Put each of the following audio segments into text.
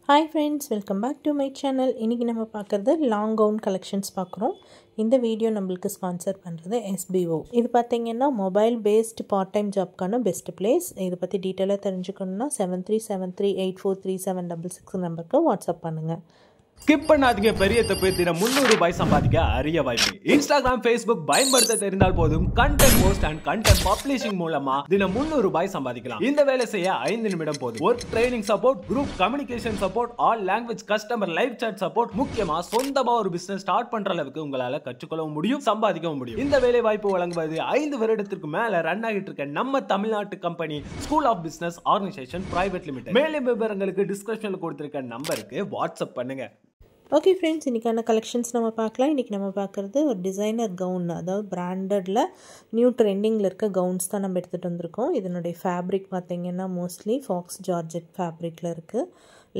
Hi friends, welcome back to my channel. இன்னைக்கு நம்ம பார்க்கிறது லாங் கவுன் கலெக்ஷன்ஸ் பார்க்குறோம். இந்த வீடியோ நம்மளுக்கு ஸ்பான்சர் பண்ணுறது SBO. இது பார்த்தீங்கன்னா மொபைல் பேஸ்டு பார்ட் டைம் ஜாப்க்கான பெஸ்ட் பிளேஸ். இதை பற்றி டீட்டெயிலாக தெரிஞ்சுக்கணுன்னா 7373843766 நம்பருக்கு வாட்ஸ்அப் பண்ணுங்கள். ஸ்கிப் பண்ணாதீங்க, பெரிய தப்பு. தினம் 300 ரூபாய் சம்பாதிக்க அரிய வாய்ப்பு. இன்ஸ்டாகிராம், ஃபேஸ்புக் பயன்படுத்த தெரிந்தால் போதும் content post and content publishing மூலமா தினம் 300 ரூபாய் சம்பாதிக்கலாம். இந்த வேலை செய்ய 5 நிமிடம் போதும். Work training support, group communication support, all language customer live chat support, முக்கியமா சொந்தமா ஒரு பிசினஸ் ஸ்டார்ட் பண்ற அளவுக்கு உங்களால கற்றுக்கொள்ளவும் முடியும், சம்பாதிக்கவும் முடியும். இந்த வேலை வாய்ப்பு வழங்குவது 5 வருடத்திற்கு மேல ரன் ஆகிட்டு இருக்க நம்ம தமிழ்நாட்டு company school of business organisation private limited. மேலும் விவரங்களுக்கு டிஸ்கிரிப்ஷன்ல கொடுத்திருக்க நம்பருக்கு வாட்ஸ்அப் பண்ணுங்க. ஓகே ஃப்ரெண்ட்ஸ், இன்றைக்கான கலெக்ஷன்ஸ் நம்ம பார்க்கலாம். இன்றைக்கி நம்ம பார்க்குறது ஒரு டிசைனர் கவுன், அதாவது பிராண்டடில் நியூ ட்ரெண்டிங்கில் இருக்க கவுன்ஸ் தான் நம்ம எடுத்துகிட்டு வந்திருக்கோம். இதனுடைய ஃபேப்ரிக் பார்த்திங்கன்னா மோஸ்ட்லி ஃபாக்ஸ் ஜார்ஜெட் ஃபேப்ரிக்கில் இருக்குது.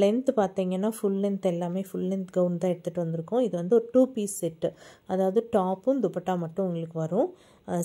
லென்த் பார்த்திங்கன்னா ஃபுல் லென்த், எல்லாமே ஃபுல் லென்த் கவுன் தான் எடுத்துகிட்டு வந்திருக்கோம். இது வந்து ஒரு 2 பீஸ் செட்டு, அதாவது டாப்பும் துப்பட்டா மட்டும் உங்களுக்கு வரும்.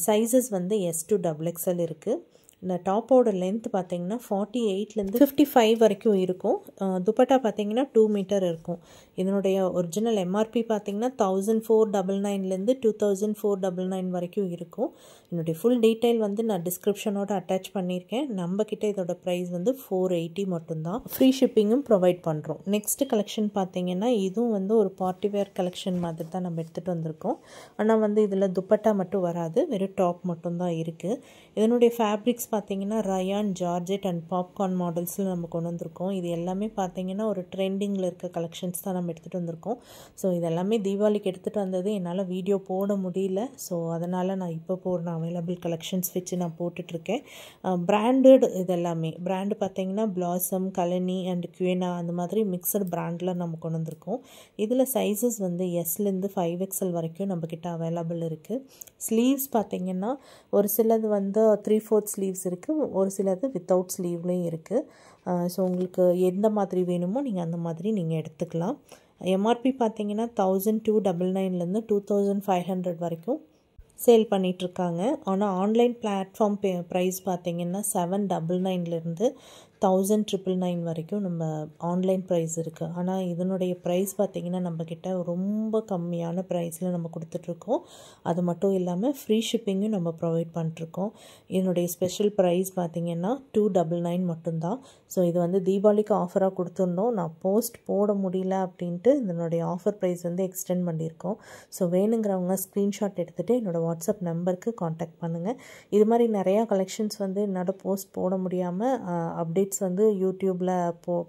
சைஸஸ் வந்து S to XXL இருக்குது. இந்த டாப்போட லென்த் பார்த்திங்கன்னா 48லேருந்து 55 வரைக்கும் இருக்கும். துப்பட்டா பார்த்திங்கன்னா 2 மீட்டர் இருக்கும். இதனுடைய ஒரிஜினல் MRP பார்த்திங்கன்னா 1499லேருந்து 2499 வரைக்கும் இருக்கும். என்னுடைய ஃபுல் டீட்டெயில் வந்து நான் டிஸ்கிரிப்ஷனோட அட்டாச் பண்ணியிருக்கேன். நம்மக்கிட்ட இதோட ப்ரைஸ் வந்து 480 மட்டும்தான். ஃப்ரீ ஷிப்பிங்கும் ப்ரொவைட் பண்ணுறோம். நெக்ஸ்ட் கலெக்ஷன் பார்த்திங்கன்னா இதுவும் வந்து ஒரு பார்ட்டி வேர் கலெக்ஷன் மாதிரி தான் நம்ம எடுத்துகிட்டு வந்திருக்கோம். ஆனால் வந்து இதில் துப்பட்டா மட்டும் வராது, வெறும் டாப் மட்டும்தான் இருக்குது. இதனுடைய ஃபேப்ரிக்ஸ் பார்த்திங்கன்னா ரயான், ஜார்ஜெட் அண்ட் பாப்கார்ன் மாடல்ஸில் நம்ம கொண்டு வந்திருக்கோம். இது எல்லாமே பார்த்திங்கன்னா ஒரு ட்ரெண்டிங்கில் இருக்க கலெக்ஷன்ஸ் தான் நம்ம எடுத்துகிட்டு வந்திருக்கோம். ஸோ இதெல்லாமே தீபாவளிக்கு எடுத்துகிட்டு வந்தது, என்னால் வீடியோ போட முடியல. ஸோ அதனால் நான் இப்போ போடுற அவைலபிள் கலெக்ஷன்ஸ் வச்சு நான் போட்டுட்ருக்கேன். பிராண்டட் இதெல்லாமே பிராண்டு பார்த்திங்கன்னா பிளாசம், கலனி அண்ட் குவேனா அந்த மாதிரி மிக்சடு பிராண்டில் நம்ம கொண்டு வந்திருக்கோம். இதில் சைஸஸ் வந்து Sலேருந்து 5XL வரைக்கும் நம்மக்கிட்ட அவைலபிள் இருக்குது. ஸ்லீவ்ஸ் பார்த்திங்கன்னா ஒரு சிலது வந்து 3/4 ஸ்லீவ்ஸ் இருக்குது, ஒரு சிலது வித்தவுட் ஸ்லீவ்லேயும் இருக்குது. ஸோ உங்களுக்கு எந்த மாதிரி வேணுமோ நீங்கள் அந்த மாதிரி நீங்கள் எடுத்துக்கலாம். MRP பார்த்திங்கன்னா 1299லேருந்து 2500 வரைக்கும் சேல் பண்ணிகிட்ருக்காங்க. ஆனால் ஆன்லைன் பிளாட்ஃபார்ம் ப்ரைஸ் பார்த்திங்கன்னா 799லேருந்து 1999 வரைக்கும் நம்ம ஆன்லைன் ப்ரைஸ் இருக்குது. ஆனால் இதனுடைய ப்ரைஸ் பார்த்திங்கன்னா நம்மக்கிட்ட ரொம்ப கம்மியான ப்ரைஸில் நம்ம கொடுத்துட்ருக்கோம். அது மட்டும் இல்லாமல் ஃப்ரீ ஷிப்பிங்கும் நம்ம ப்ரொவைட் பண்ணிட்ருக்கோம். இதனுடைய ஸ்பெஷல் ப்ரைஸ் பார்த்திங்கன்னா 299 மட்டும்தான். ஸோ இது வந்து தீபாவளிக்கு ஆஃபராக கொடுத்துருந்தோம். நான் போஸ்ட் போட முடியல அப்படின்ட்டு இதனுடைய ஆஃபர் ப்ரைஸ் வந்து எக்ஸ்டெண்ட் பண்ணியிருக்கோம். ஸோ வேணுங்கிறவங்க ஸ்க்ரீன்ஷாட் எடுத்துகிட்டு என்னோடய வாட்ஸ்அப் நம்பருக்கு காண்டாக்ட் பண்ணுங்கள். இது மாதிரி நிறையா கலெக்ஷன்ஸ் வந்து என்னோட போஸ்ட் போட முடியாமல் அப்டேட்ஸ் வந்து யூடியூப்பில்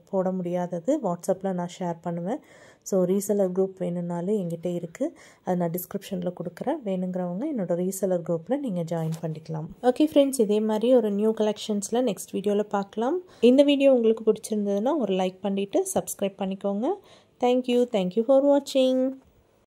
போட முடியாதது வாட்ஸ்அப்பில் நான் ஷேர் பண்ணுவேன். ஸோ ரீசெலர் குரூப் வேணும்னாலும் என்கிட்ட இருக்குது, அது நான் டிஸ்கிரிப்ஷனில் கொடுக்குறேன். வேணுங்கிறவங்க என்னோடய ரீசெலர் குரூப்பில் நீங்கள் ஜாயின் பண்ணிக்கலாம். ஓகே ஃப்ரெண்ட்ஸ், இதே மாதிரி ஒரு நியூ கலெக்ஷன்ஸில் நெக்ஸ்ட் வீடியோவில் பார்க்கலாம். இந்த வீடியோ உங்களுக்கு பிடிச்சிருந்ததுன்னா ஒரு லைக் பண்ணிவிட்டு சப்ஸ்கிரைப் பண்ணிக்கோங்க. தேங்க்யூ ஃபார் வாட்சிங்.